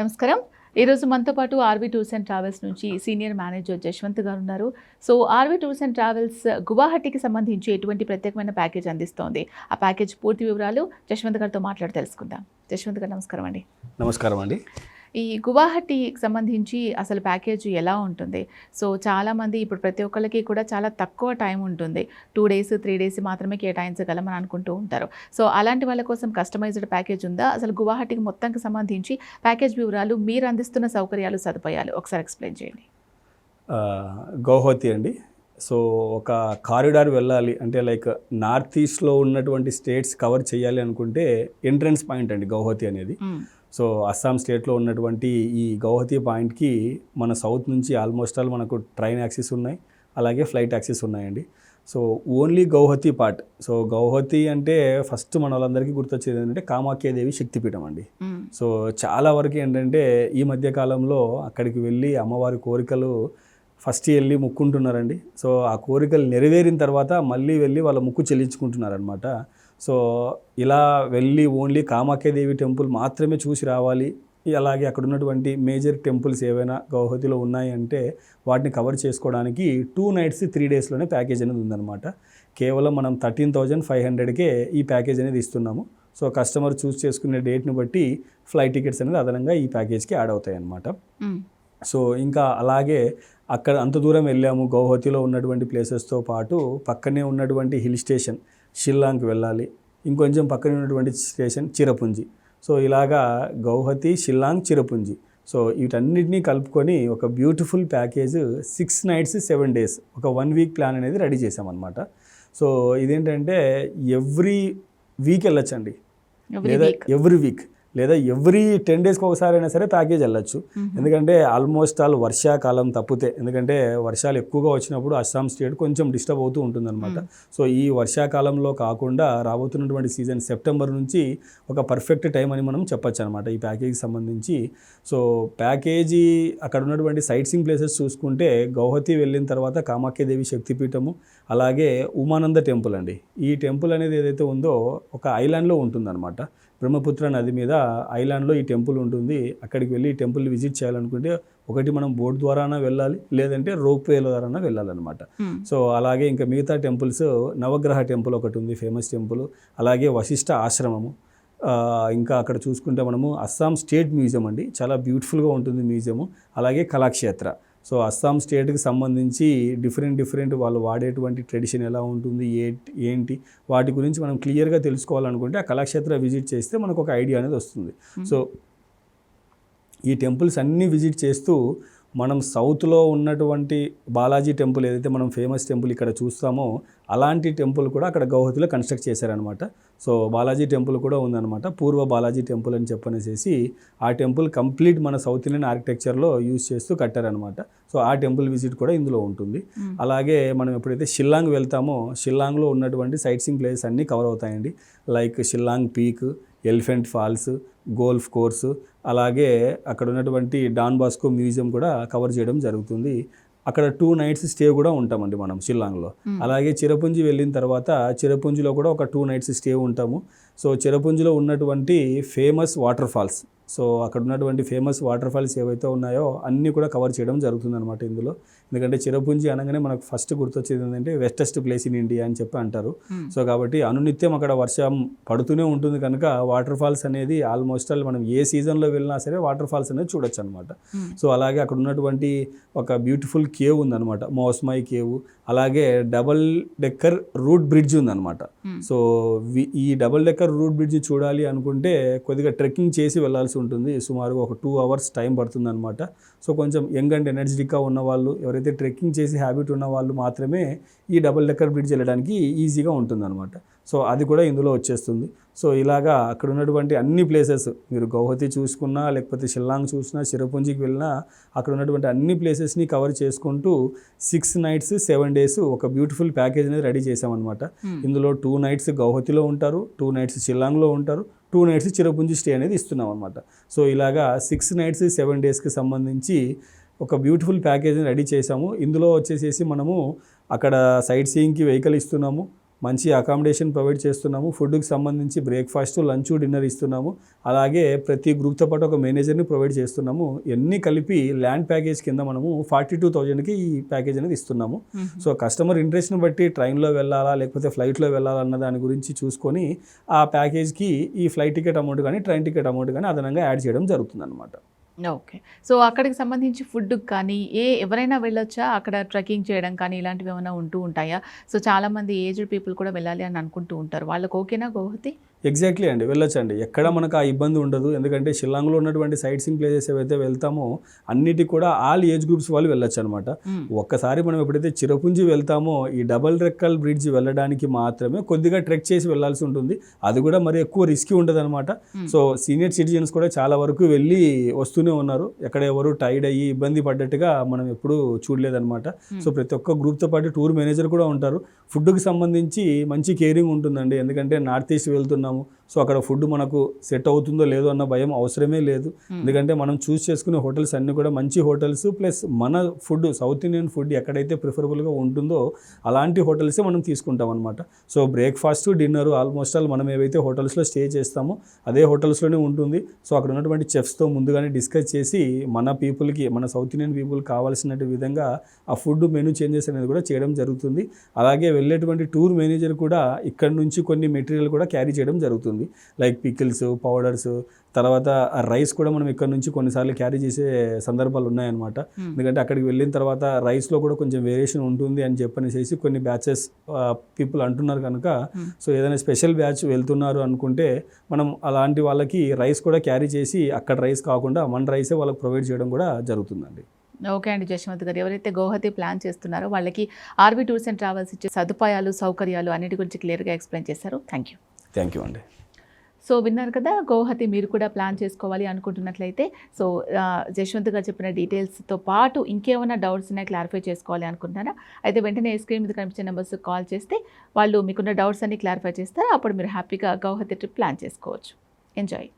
నమస్కారం. ఈరోజు మనతో పాటు ఆర్వి టూర్స్ అండ్ ట్రావెల్స్ నుంచి సీనియర్ మేనేజర్ జశ్వంత్ గారు ఉన్నారు. So RV tours and travels గువాహటికి సంబంధించి ఎటువంటి ప్రత్యేకమైన ప్యాకేజ్ అందిస్తోంది, ఆ ప్యాకేజ్ పూర్తి వివరాలు జశ్వంత్ గారితో మాట్లాడి తెలుసుకుందాం. జశ్వంత్ గారు నమస్కారం అండి. నమస్కారం అండి. ఈ గువాహటికి సంబంధించి అసలు ప్యాకేజ్ ఎలా ఉంటుంది? సో చాలామంది ఇప్పుడు ప్రతి ఒక్కరికి కూడా చాలా తక్కువ టైం ఉంటుంది, 2 days 3 days మాత్రమే కేటాయించగలమని అనుకుంటూ ఉంటారు. సో అలాంటి వాళ్ళ కోసం కస్టమైజ్డ్ ప్యాకేజ్ ఉందా? అసలు గువాహటికి మొత్తానికి సంబంధించి ప్యాకేజ్ వివరాలు, మీరు అందిస్తున్న సౌకర్యాలు, సదుపాయాలు ఒకసారి ఎక్స్ప్లెయిన్ చేయండి. గౌహతి అండి. సో ఒక కారిడార్ వెళ్ళాలి అంటే లైక్ నార్త్ ఈస్ట్లో ఉన్నటువంటి స్టేట్స్ కవర్ చేయాలి అనుకుంటే ఎంట్రన్స్ పాయింట్ అండి గౌహతి అనేది. సో అస్సాం స్టేట్లో ఉన్నటువంటి ఈ గౌహతి పాయింట్కి మన సౌత్ నుంచి ఆల్మోస్ట్ ఆల్ మనకు ట్రైన్ యాక్సెస్ ఉన్నాయి, అలాగే ఫ్లైట్ యాక్సెస్ ఉన్నాయండి. So only Guwahati part. So Guwahati అంటే ఫస్ట్ మన వాళ్ళందరికీ గుర్తొచ్చేది ఏంటంటే కామాఖ్యాదేవి శక్తిపీఠం అండి. సో చాలా వరకు ఏంటంటే ఈ మధ్య కాలంలో అక్కడికి వెళ్ళి అమ్మవారి కోరికలు ఫస్ట్ వెళ్ళి ముక్కుంటున్నారండి. సో ఆ కోరికలు నెరవేరిన తర్వాత మళ్ళీ వెళ్ళి వాళ్ళ ముక్కు చెల్లించుకుంటున్నారనమాట. సో ఇలా వెళ్ళి ఓన్లీ కామాఖ్యాదేవి టెంపుల్ మాత్రమే చూసి రావాలి, అలాగే అక్కడ ఉన్నటువంటి మేజర్ టెంపుల్స్ ఏవైనా గౌహతిలో ఉన్నాయి అంటే వాటిని కవర్ చేసుకోవడానికి 2 nights 3 daysలోనే ప్యాకేజ్ అనేది ఉందన్నమాట. కేవలం మనం 13,500కే ఈ ప్యాకేజ్ అనేది ఇస్తున్నాము. సో కస్టమర్ చూస్ చేసుకునే డేట్ని బట్టి ఫ్లైట్ టికెట్స్ అనేది అదనంగా ఈ ప్యాకేజ్కి యాడ్ అవుతాయి అన్నమాట. సో ఇంకా అలాగే అక్కడ అంత దూరం వెళ్ళాము, గౌహతిలో ఉన్నటువంటి ప్లేసెస్తో పాటు పక్కనే ఉన్నటువంటి హిల్ స్టేషన్ షిల్లాంగ్కి వెళ్ళాలి, ఇంకొంచెం పక్కనే ఉన్నటువంటి స్టేషన్ చిరపుంజి. సో ఇలాగా గౌహతి, షిల్లాంగ్, చిరపుంజి, సో వీటన్నిటినీ కలుపుకొని ఒక బ్యూటిఫుల్ ప్యాకేజ్ 6 nights 7 days ఒక 1 week ప్లాన్ అనేది రెడీ చేసామన్నమాట. సో ఇదేంటంటే ఎవ్రీ వీక్ వెళ్ళొచ్చండి, లేదా ఎవ్రీ వీక్, లేదా ఎవ్రీ 10 daysకి ఒకసారి అయినా సరే ప్యాకేజ్ వెళ్ళచ్చు. ఎందుకంటే ఆల్మోస్ట్ ఆల్ వర్షాకాలం తప్పితే, ఎందుకంటే వర్షాలు ఎక్కువగా వచ్చినప్పుడు అస్సాం స్టేట్ కొంచెం డిస్టర్బ్ అవుతూ ఉంటుందన్నమాట. సో ఈ వర్షాకాలంలో కాకుండా రాబోతున్నటువంటి సీజన్ సెప్టెంబర్ నుంచి ఒక పర్ఫెక్ట్ టైం అని మనం చెప్పచ్చు అనమాట ఈ ప్యాకేజీకి సంబంధించి. సో ప్యాకేజీ అక్కడ ఉన్నటువంటి సైట్ సీయింగ్ ప్లేసెస్ చూసుకుంటే గౌహతి వెళ్ళిన తర్వాత కామాఖ్యాదేవి శక్తిపీఠము, అలాగే ఉమానంద టెంపుల్ అండి. ఈ టెంపుల్ అనేది ఏదైతే ఉందో ఒక ఐలాండ్లో ఉంటుందన్నమాట. బ్రహ్మపుత్ర నది మీద ఐలాండ్లో ఈ టెంపుల్ ఉంటుంది. అక్కడికి వెళ్ళి ఈ టెంపుల్ విజిట్ చేయాలనుకుంటే ఒకటి మనం బోట్ ద్వారానా వెళ్ళాలి, లేదంటే రోప్ వే ద్వారానా వెళ్ళాలన్నమాట. సో అలాగే ఇంకా మిగతా టెంపుల్స్, నవగ్రహ టెంపుల్ ఒకటి ఉంది ఫేమస్ టెంపుల్, అలాగే వశిష్ఠ ఆశ్రమము, ఇంకా అక్కడ చూసుకుంటే మనము అస్సాం స్టేట్ మ్యూజియం అండి, చాలా బ్యూటిఫుల్గా ఉంటుంది మ్యూజియము, అలాగే కళాక్షేత్ర. సో అస్సాం స్టేట్కి సంబంధించి డిఫరెంట్ వాళ్ళు వాడేటువంటి ట్రెడిషన్ ఎలా ఉంటుంది, ఏంటి వాటి గురించి మనం క్లియర్గా తెలుసుకోవాలనుకుంటే ఆ కళాక్షేత్ర విజిట్ చేస్తే మనకు ఒక ఐడియా అనేది వస్తుంది. సో ఈ టెంపుల్స్ అన్నీ విజిట్ చేస్తూ మనం సౌత్లో ఉన్నటువంటి బాలాజీ టెంపుల్ ఏదైతే మనం ఫేమస్ టెంపుల్ ఇక్కడ చూస్తామో అలాంటి టెంపుల్ కూడా అక్కడ గౌహతిలో కన్స్ట్రక్ట్ చేశారనమాట. సో బాలాజీ టెంపుల్ కూడా ఉందన్నమాట, పూర్వ బాలాజీ టెంపుల్ అని చెప్పనేసి ఆ టెంపుల్ కంప్లీట్ మన సౌత్ ఇండియన్ ఆర్కిటెక్చర్లో యూజ్ చేస్తూ కట్టారనమాట. సో ఆ టెంపుల్ విజిట్ కూడా ఇందులో ఉంటుంది. అలాగే మనం ఎప్పుడైతే షిల్లాంగ్ వెళ్తామో షిల్లాంగ్లో ఉన్నటువంటి సైట్ సీయింగ్ ప్లేసెస్ అన్నీ కవర్ అవుతాయండి. Like Shillong peak, elephant falls, golf course, అలాగే అక్కడ ఉన్నటువంటి డాన్ బాస్కో మ్యూజియం కూడా కవర్ చేయడం జరుగుతుంది. అక్కడ 2 nights స్టే కూడా ఉంటామండి మనం షిల్లాంగ్లో. అలాగే చిరపుంజి వెళ్ళిన తర్వాత చిరపుంజిలో కూడా ఒక 2 nights స్టే ఉంటాము. సో చిరపుంజిలో ఉన్నటువంటి ఫేమస్ వాటర్ ఫాల్స్, సో అక్కడ ఉన్నటువంటి ఫేమస్ వాటర్ ఫాల్స్ ఏవైతే ఉన్నాయో అన్నీ కూడా కవర్ చేయడం జరుగుతుంది అనమాట ఇందులో. ఎందుకంటే చిరపుంజి అనగానే మనకు ఫస్ట్ గుర్తొచ్చేది ఏంటంటే వెస్టెస్ట్ ప్లేస్ ఇన్ ఇండియా అని చెప్పి అంటారు. సో కాబట్టి అనునిత్యం అక్కడ వర్షం పడుతూనే ఉంటుంది కనుక వాటర్ ఫాల్స్ అనేది ఆల్మోస్ట్ ఆల్ మనం ఏ సీజన్లో వెళ్ళినా సరే వాటర్ ఫాల్స్ అనేది చూడొచ్చు అనమాట. సో అలాగే అక్కడ ఉన్నటువంటి ఒక బ్యూటిఫుల్ కేవ్ ఉందన్నమాట, మౌస్మాయి కేవ్, అలాగే డబల్ డెక్కర్ రూట్ బ్రిడ్జ్ ఉందన్నమాట. సో ఈ డబల్ డెక్కర్ రూట్ బ్రిడ్జ్ చూడాలి అనుకుంటే కొద్దిగా ట్రెక్కింగ్ చేసి వెళ్ళాల్సి ఉంటుంది, సుమారుగా ఒక 2 hours టైం పడుతుంది అనమాట. సో కొంచెం యంగ్ అండ్ ఎనర్జెటిక్గా ఉన్నవాళ్ళు, ఎవరైతే ట్రెక్కింగ్ చేసి హ్యాబిట్ ఉన్న వాళ్ళు మాత్రమే ఈ డబుల్ డెక్కర్ బ్రిడ్జ్ వెళ్ళడానికి ఈజీగా ఉంటుందన్నమాట. సో అది కూడా ఇందులో వచ్చేస్తుంది. సో ఇలాగా అక్కడ ఉన్నటువంటి అన్ని ప్లేసెస్ మీరు గౌహతి చూసుకున్నా, లేకపోతే షిల్లాంగ్ చూసినా, చిరపుంజికి వెళ్ళినా అక్కడ ఉన్నటువంటి అన్ని ప్లేసెస్ని కవర్ చేసుకుంటూ 6 nights 7 days ఒక బ్యూటిఫుల్ ప్యాకేజ్ అనేది రెడీ చేసామన్నమాట. ఇందులో 2 nights గౌహతిలో ఉంటారు, 2 nights షిల్లాంగ్లో ఉంటారు, 2 nights చిరపుంజి స్టే అనేది ఇస్తున్నాం అనమాట. సో ఇలాగా 6 nights 7 daysకి సంబంధించి ఒక బ్యూటిఫుల్ ప్యాకేజ్ని రెడీ చేసాము. ఇందులో వచ్చేసేసి మనము అక్కడ సైట్ సీయింగ్కి వెహికల్ ఇస్తున్నాము, మంచి అకామిడేషన్ ప్రొవైడ్ చేస్తున్నాము. ఫుడ్కి సంబంధించి బ్రేక్ఫాస్ట్, లంచ్, డిన్నర్ ఇస్తున్నాము. అలాగే ప్రతి గ్రూప్తో పాటు ఒక మేనేజర్ని ప్రొవైడ్ చేస్తున్నాము. ఇవన్నీ కలిపి ల్యాండ్ ప్యాకేజ్ కింద మనము 42,000కి ఈ ప్యాకేజ్ అనేది ఇస్తున్నాము. సో కస్టమర్ ఇంట్రెస్ట్ని బట్టి ట్రైన్లో వెళ్ళాలా లేకపోతే ఫ్లైట్లో వెళ్ళాలా అన్న దాని గురించి చూసుకొని ఆ ప్యాకేజ్కి ఈ ఫ్లైట్ టికెట్ అమౌంట్ కానీ ట్రైన్ టికెట్ అమౌంట్ కానీ అదనంగా యాడ్ చేయడం జరుగుతుంది అనమాట. ఓకే. సో అక్కడికి సంబంధించి ఫుడ్‌కి కానీ ఎవరైనా వెళ్ళొచ్చా? అక్కడ ట్రెక్కింగ్ చేయడం కానీ ఇలాంటివి ఏమైనా ఉంటూ ఉంటాయా? సో చాలామంది ఏజ్డ్ పీపుల్ కూడా వెళ్ళాలి అని అనుకుంటూ ఉంటారు. వాళ్ళకి ఓకేనా గౌహతి? ఎగ్జాక్ట్లీ అండి, వెళ్ళొచ్చండి. ఎక్కడ మనకు ఆ ఇబ్బంది ఉండదు. ఎందుకంటే షిల్లాంగ్లో ఉన్నటువంటి సైట్ సీయింగ్ ప్లేసెస్ ఏవైతే వెళ్తామో అన్నిటికి కూడా ఆల్ ఏజ్ గ్రూప్స్ వాళ్ళు వెళ్ళొచ్చు అనమాట. ఒక్కసారి మనం ఎప్పుడైతే చిరపుంజి వెళ్తామో ఈ డబల్ రెక్కల్ బ్రిడ్జ్ వెళ్ళడానికి మాత్రమే కొద్దిగా ట్రెక్ చేసి వెళ్ళాల్సి ఉంటుంది. అది కూడా మరి ఎక్కువ రిస్కీ ఉంటుంది అనమాట. సో సీనియర్ సిటిజన్స్ కూడా చాలా వరకు వెళ్ళి వస్తూనే ఉన్నారు. ఎక్కడ ఎవరు టైర్డ్ అయ్యి ఇబ్బంది పడ్డట్టుగా మనం ఎప్పుడూ చూడలేదన్నమాట. సో ప్రతి ఒక్క గ్రూప్తో పాటు టూర్ మేనేజర్ కూడా ఉంటారు. ఫుడ్కి సంబంధించి మంచి కేరింగ్ ఉంటుందండి. ఎందుకంటే నార్త్ ఈస్ట్ వెళ్తున్నాము, సో అక్కడ ఫుడ్ మనకు సెట్ అవుతుందో లేదో అన్న భయం అవసరమే లేదు. ఎందుకంటే మనం చూస్ చేసుకునే హోటల్స్ అన్నీ కూడా మంచి హోటల్స్, ప్లస్ మన ఫుడ్ సౌత్ ఇండియన్ ఫుడ్ ఎక్కడైతే ప్రిఫరబుల్గా ఉంటుందో అలాంటి హోటల్సే మనం తీసుకుంటాం అనమాట. So breakfast, dinner almost all మనం ఏవైతే హోటల్స్లో స్టే చేస్తామో అదే హోటల్స్లోనే ఉంటుంది. సో అక్కడ ఉన్నటువంటి చెఫ్స్తో ముందుగానే డిస్కస్ చేసి మన పీపుల్కి, మన సౌత్ ఇండియన్ పీపుల్ కావాల్సిన విధంగా ఆ ఫుడ్ మెనూ చేంజెస్ అనేది కూడా చేయడం జరుగుతుంది. అలాగే వెళ్ళేటువంటి టూర్ మేనేజర్ కూడా ఇక్కడ నుంచి కొన్ని మెటీరియల్ కూడా క్యారీ చేయడం జరుగుతుంది. లైక్ పికిల్స్, పౌడర్స్, తర్వాత రైస్ కూడా మనం ఇక్కడ నుంచి కొన్నిసార్లు క్యారీ చేసే సందర్భాలు ఉన్నాయన్నమాట. ఎందుకంటే అక్కడికి వెళ్ళిన తర్వాత రైస్లో కూడా కొంచెం వేరియేషన్ ఉంటుంది అని చెప్పనేసి కొన్ని బ్యాచెస్ పీపుల్ అంటున్నారు కనుక, సో ఏదైనా స్పెషల్ బ్యాచ్ వెళ్తున్నారు అనుకుంటే మనం అలాంటి వాళ్ళకి రైస్ కూడా క్యారీ చేసి అక్కడ రైస్ కాకుండా మన రైసే వాళ్ళకి ప్రొవైడ్ చేయడం కూడా జరుగుతుందండి. ఓకే అండి జశ్వంత్ గారు, ఎవరైతే గౌహతి ప్లాన్ చేస్తున్నారో వాళ్ళకి ఆర్వి టూర్స్ అండ్ ట్రావెల్స్ ఇచ్చే సదుపాయాలు, సౌకర్యాలు అన్నిటి గురించి క్లియర్గా ఎక్స్ప్లెయిన్ చేశారు. థ్యాంక్ యూ అండి. సో విన్నారు కదా, గౌహతి మీరు కూడా ప్లాన్ చేసుకోవాలి అనుకుంటున్నట్లయితే సో జశ్వంత్ గారు చెప్పిన డీటెయిల్స్తో పాటు ఇంకేమైనా డౌట్స్ ఉన్నాయి, క్లారిఫై చేసుకోవాలి అనుకుంటున్నారా? అయితే వెంటనే స్క్రీన్ మీద కనిపించే నెంబర్స్ కాల్ చేస్తే వాళ్ళు మీకున్న డౌట్స్ అన్ని క్లారిఫై చేస్తారు. అప్పుడు మీరు హ్యాపీగా గౌహతి ట్రిప్ ప్లాన్ చేసుకోవచ్చు. ఎంజాయ్.